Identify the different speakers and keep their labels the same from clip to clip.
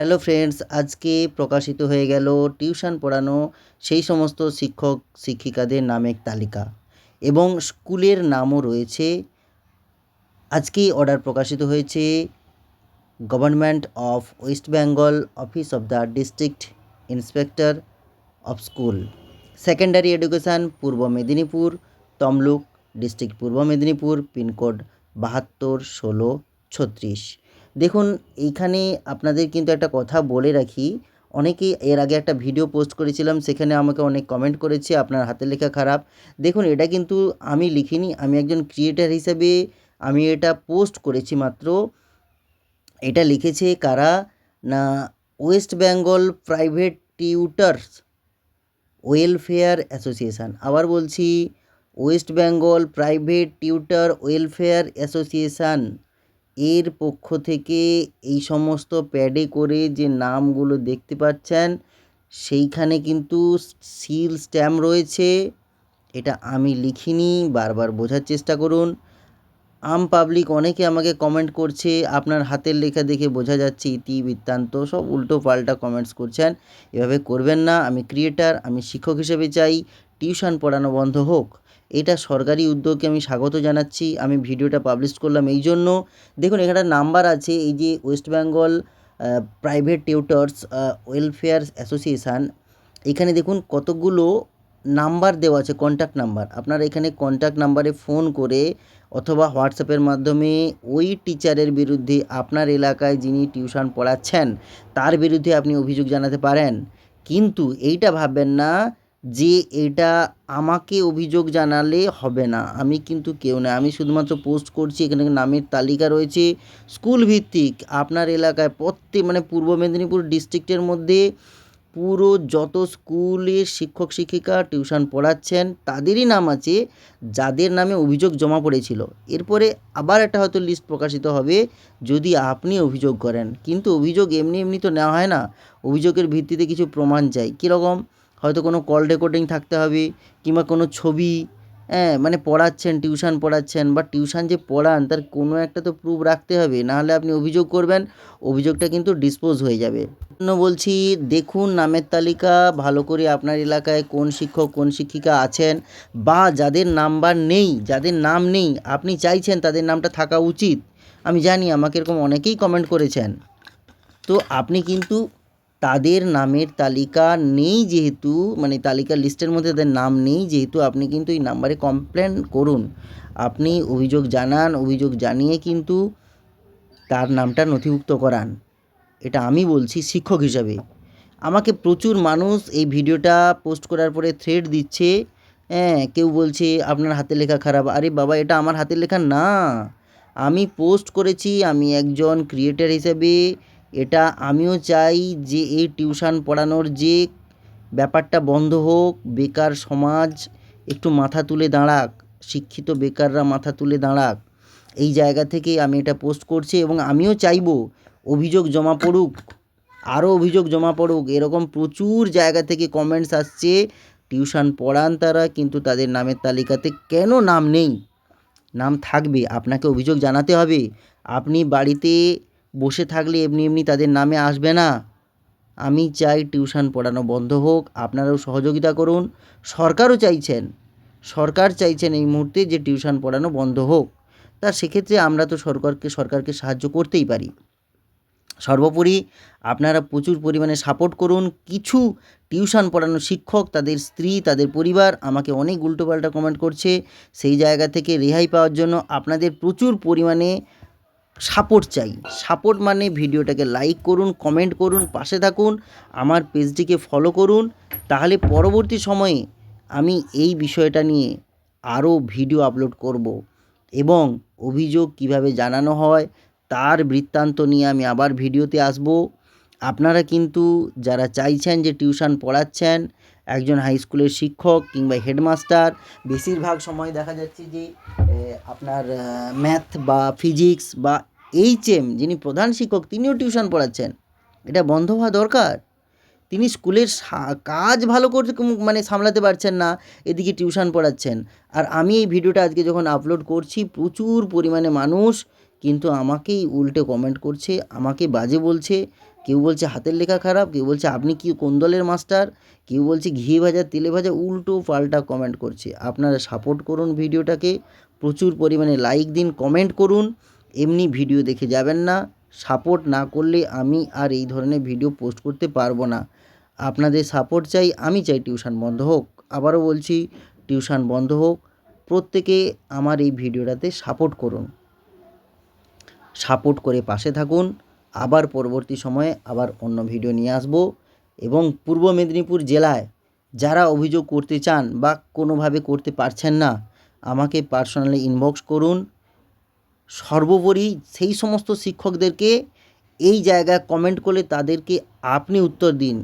Speaker 1: Hello friends, আজকে প্রকাশিত হয়ে গেল টিউশন পড়ানো সেই সমস্ত শিক্ষক শিক্ষিকাদের নামের তালিকা এবং স্কুলের নামও রয়েছে। আজকেই অর্ডার প্রকাশিত হয়েছে government of West Bengal, office of the district inspector of school, secondary education, Purba Medinipur, Tamluk district, Purba Medinipur, pin code 721636। দেখুন, এইখানে আপনাদের কিন্তু একটা কথা বলে রাখি, অনেকেই এর আগে একটা ভিডিও পোস্ট করেছিলাম, সেখানে আমাকে অনেক কমেন্ট করেছে আপনার হাতের লেখা খারাপ। দেখুন, এটা কিন্তু আমি লিখিনি, আমি একজন ক্রিয়েটার হিসেবে আমি এটা পোস্ট করেছি মাত্র। এটা লিখেছে কারা না, West Bengal private tutors welfare association. আবার বলছি, West Bengal private tutor welfare association এর পক্ষ থেকে এই সমস্ত প্যাডে করে যে নামগুলো দেখতে পাচ্ছেন সেইখানে কিন্তু সিল স্ট্যাম্প রয়েছে। এটা আমি লিখিনি, বারবার বোঝার চেষ্টা করুন। আম পাবলিক অনেকে আমাকে কমেন্ট করছে, আপনার হাতের লেখা দেখে বোঝা যাচ্ছে ইতি বৃত্তান্ত, সব উল্টো পাল্টা কমেন্টস করছেন। এভাবে করবেন না। আমি ক্রিয়েটার, আমি শিক্ষক হিসেবে চাই টিউশন পড়ানো বন্ধ হোক। এটা সরকারি উদ্যোগকে আমি স্বাগত জানাচ্ছি। আমি ভিডিওটা পাবলিশ করলাম এই জন্য। দেখুন, এখানে নাম্বার আছে, এই যে West Bengal private tutors welfare association, এখানে দেখুন কতগুলো নাম্বার দেওয়া আছে, কন্ট্যাক্ট নাম্বার। আপনারা এখানে কন্ট্যাক্ট নাম্বারে ফোন করে অথবা হোয়াটসঅ্যাপের মাধ্যমে ওই টিচারের বিরুদ্ধে, আপনার এলাকায় যিনি টিউশন পড়াচ্ছেন তার বিরুদ্ধে আপনি অভিযোগ জানাতে পারেন। কিন্তু এইটা ভাববেন না যে এটা আমাকে অভিযোগ জানালে হবে না। আমি কিন্তু কেউ না, আমি শুধুমাত্র পোস্ট করছি। এখানে নামের তালিকা রয়েছে স্কুল ভিত্তিক, আপনার এলাকায় প্রত্যেক পূর্ব মেদিনীপুর ডিস্ট্রিক্টের মধ্যে পুরো যত স্কুলের শিক্ষক শিক্ষিকা টিউশন পড়াচ্ছেন তাদেরই নাম আছে যাদের নামে অভিযোগ জমা পড়েছিল। এরপরে আবার একটা হয়তো লিস্ট প্রকাশিত হবে যদি আপনি অভিযোগ করেন। কিন্তু অভিযোগ এমনি এমনি তো নেওয়া হয় না, অভিযোগের ভিত্তিতে কিছু প্রমাণ চাই। কীরকম? হয়তো কোনো কল রেকর্ডিং থাকতে হবে, কিংবা কোনো ছবি। পড়াচ্ছেন, টিউশন পড়াচ্ছেন বা টিউশন যে পড়ান তার কোনো একটা তো প্রুফ রাখতে হবে, নাহলে আপনি অভিযোগ করবেন, অভিযোগটা কিন্তু ডিসপোজ হয়ে যাবে। জন্য বলছি, দেখুন নামের তালিকা ভালো করে, আপনার এলাকায় কোন শিক্ষক কোন শিক্ষিকা আছেন বা যাদের নাম্বার নেই, যাদের নাম নেই, আপনি চাইছেন তাদের নামটা থাকা উচিত। আমি জানি আমাকে এরকম অনেকেই কমেন্ট করেছেন। তো আপনি কিন্তু তাদের নামের তালিকা নেই যেহেতু, তালিকার লিস্টের মধ্যে তাদের নাম নেই যেহেতু, আপনি কিন্তু এই নাম্বারে কমপ্লেন করুন। আপনি অভিযোগ জানান, অভিযোগ জানিয়ে কিন্তু তার নামটা নথিভুক্ত করান। এটা আমি বলছি শিক্ষক হিসাবে। আমাকে প্রচুর মানুষ এই ভিডিওটা পোস্ট করার পরে থ্রেড দিচ্ছে। কেউ বলছে আপনার হাতের লেখা খারাপ। আরে বাবা, এটা আমার হাতের লেখা না, আমি পোস্ট করেছি, আমি একজন ক্রিয়েটার হিসেবে। এটা আমিও চাই যে এই টিউশন পড়ানোর যে ব্যাপারটা বন্ধ হোক, বেকার সমাজ একটু মাথা তুলে দাঁড়াক, শিক্ষিত বেকাররা মাথা তুলে দাঁড়াক। এই জায়গা থেকে আমি এটা পোস্ট করছি এবং আমিও চাইবো অভিযোগ জমা পড়ুক, আরও অভিযোগ জমা পড়ুক। এরকম প্রচুর জায়গা থেকে কমেন্টস আসছে, টিউশন পড়ান তারা, কিন্তু তাদের নামের তালিকাতে কেন নাম নেই? নাম থাকবে, আপনাকে অভিযোগ জানাতে হবে। আপনি বাড়িতে বসে থাকলে এমনি এমনি তাদের নামে আসবে না। আমি চাই টিউশন পড়ানো বন্ধ হোক, আপনারাও সহযোগিতা করুন। সরকার চাইছেন এই মুহূর্তে যে টিউশন পড়ানো বন্ধ হোক। তা সেক্ষেত্রে আমরা তো সরকারকে সাহায্য করতেই পারি। সর্বোপরি আপনারা প্রচুর পরিমাণে সাপোর্ট করুন। কিছু টিউশন পড়ানো শিক্ষক, তাদের স্ত্রী, তাদের পরিবার আমাকে অনেক উল্টোপাল্টা কমেন্ট করছে। সেই জায়গা থেকে রেহাই পাওয়ার জন্য আপনাদের প্রচুর পরিমাণে সাপোর্ট চাই। সাপোর্ট ভিডিওটাকে লাইক করুন, কমেন্ট করুন, পাশে থাকুন, আমার পেজটিকে ফলো করুন। তাহলে পরবর্তী সময়ে আমি এই বিষয়টা নিয়ে আরও ভিডিও আপলোড করব এবং অভিযোগ কিভাবে জানানো হয় তার বৃত্তান্ত নিয়ে আমি আবার ভিডিওতে আসব। আপনারা কিন্তু যারা চাইছেন যে টিউশন পড়াচ্ছেন, একজন হাই স্কুলের শিক্ষক কিংবা হেডমাস্টার, বেশিরভাগ সময় দেখা যাচ্ছে যে আপনার ম্যাথ বা ফিজিক্স বা এইচএম যিনি প্রধান শিক্ষক তিনিও টিউশন পড়াচ্ছেন। এটা বন্ধ হওয়া দরকার। তিনি স্কুলের কাজ ভালো করতে সামলাতে পারছেন না, এদিকে টিউশন পড়াচ্ছেন। আর আমি এই ভিডিওটা আজকে যখন আপলোড করছি, প্রচুর পরিমাণে মানুষ কিন্তু আমাকেই উল্টে কমেন্ট করছে, আমাকে বাজে বলছে। কেউ বলছে হাতের লেখা খারাপ, কেউ বলছে আপনি কি কোন দলের মাস্টার, কেউ বলছে ঘি ভাজা তেলে ভাজা, উল্টো পাল্টা কমেন্ট করছে। আপনারা সাপোর্ট করুন ভিডিওটাকে, প্রচুর পরিমাণে লাইক দিন, কমেন্ট করুন। এমনি ভিডিও দেখে যাবেন না, সাপোর্ট না করলে আমি আর এই ধরনের ভিডিও পোস্ট করতে পারবো না। আপনাদের সাপোর্ট চাই, আমি চাই টিউশন বন্ধ হোক। আবারও বলছি, টিউশন বন্ধ হোক। প্রত্যেকে আমার এই ভিডিওটাতে সাপোর্ট করুন, সাপোর্ট করে পাশে থাকুন। আবার পরবর্তী সময়ে আবার অন্য ভিডিও নিয়ে আসব। এবং পূর্ব মেদিনীপুর জেলায় যারা অভিযোগ করতে চান বা কোনোভাবে করতে পারছেন না, আমাকে পার্সোনালি ইনবক্স করুন। সর্বোপরি সেই সমস্ত শিক্ষকদেরকে এই জায়গায় কমেন্ট করলে তাদেরকে আপনি উত্তর দিন।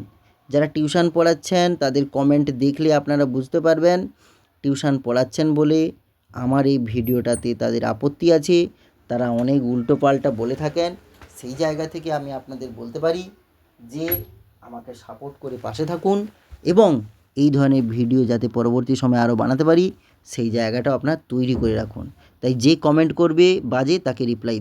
Speaker 1: যারা টিউশন পড়াচ্ছেন তাদের কমেন্ট দেখলে আপনারা বুঝতে পারবেন টিউশন পড়াচ্ছেন বলে আমার এই ভিডিওটাতে তাদের আপত্তি আছে, তারা অনেক উল্টোপাল্টা বলে থাকেন। সেই জায়গা থেকে আমি আপনাদের বলতে পারি যে আমাকে সাপোর্ট করে পাশে থাকুন এবং এই ধরনের ভিডিও যাতে পরবর্তী সময়ে আরও বানাতে পারি সেই জায়গাটাও আপনার তৈরি করে রাখুন। তাই যে কমেন্ট করবে বাজে তাকে রিপ্লাই